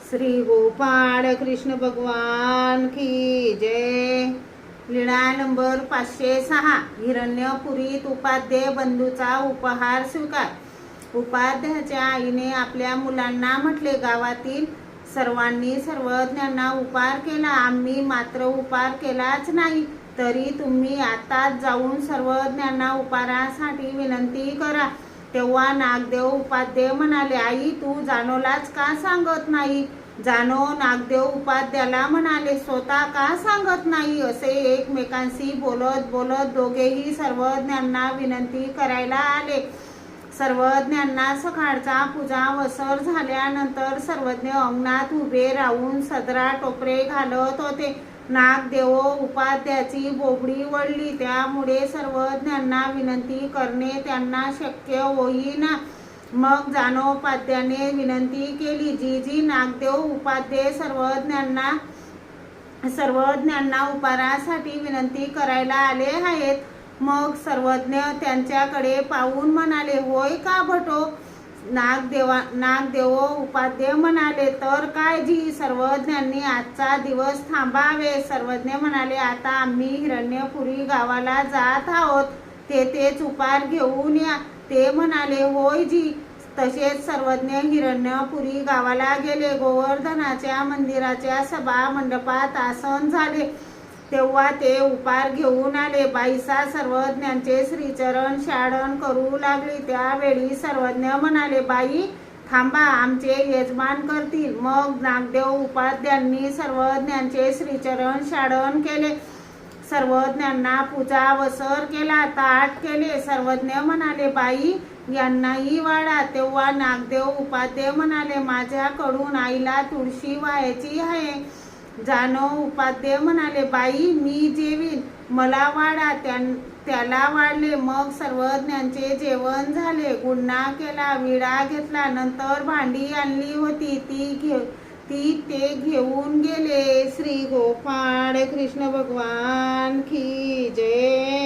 श्री गोपाळ कृष्ण भगवान की जय। लीळा नंबर 506। हिरण्यपुरीत उपाध्ये बंधूचा उपहार स्वीकार। उपाध्याच्या आईने आपल्या मुलांना म्हटले, गावातील सर्वांनी सर्वज्ञांना उपहार केला, आम्ही मात्र उपहार केलाच नाही। तरी तुम्ही आताच जाऊन सर्वज्ञांना उपहारासाठी विनंती करा। तेव्हा नागदेव उपाध्ये म्हणाले, आई तू जानोलाच का सांगत नाही? जानो नागदेव उपाध्याला म्हणाले, स्वतः का सांगत नाही? असे एकमेकांशी बोलत बोलत दोघेही सर्वज्ञांना विनंती करायला आले। सर्वज्ञांना सकाळचा पूजा वसर झाल्यानंतर सर्वज्ञ अंगणात उभे राहून सदरा टोपरे घालत होते। नागदेव उपाध्याची बोबडी वळली, त्यामुळे सर्वज्ञांना विनंती करणे त्यांना शक्य होईना। मग जानोपाध्याने विनंती केली, जी नागदेव उपाध्ये सर्वज्ञांना उपहारासाठी विनंती करायला आले आहेत। मग सर्वज्ञ त्यांच्याकडे पाहून म्हणाले, होय का भटो? नागदेव उपाध्ये म्हणाले, तर काय जी सर्वज्ञांनी आजचा दिवस थांबावे। सर्वज्ञ म्हणाले, आता आम्ही हिरण्यपुरी गावाला जात आहोत, तेथेच उपहार घेऊन या। ते म्हणाले, होय जी। तसेच सर्वज्ञ हिरण्यपुरी गावाला गेले। गोवर्धनाच्या मंदिराच्या सभा मंडपात आसन झाले, तेव्हा ते उपहार घेऊन आले। बाईसा सर्वज्ञांचे श्रीचरण शाडन करू लागली। त्यावेळी सर्वज्ञ म्हणाले, बाई थांबा, आमचे यजमान करतील। मग नागदेव उपाध्यांनी सर्वज्ञांचे श्रीचरण शाडन केले, सर्वज्ञांना पूजा वसर केला, ताट केले। सर्वज्ञ म्हणाले, बाई यांनाही वाढा। तेव्हा नागदेव उपाध्ये म्हणाले, माझ्याकडून आईला तुळशी व्हायची आहे। जानो उपाध्ये म्हणाले, बाई मी जेवीन, मला वाढा। त्याला वाढले। मग सर्वज्ञांचे जेवण झाले, गुन्हा केला, विडा घेतला, नंतर भांडी आणली होती ती ते घेऊन गेले। श्री गोपाळ कृष्ण भगवान की जय।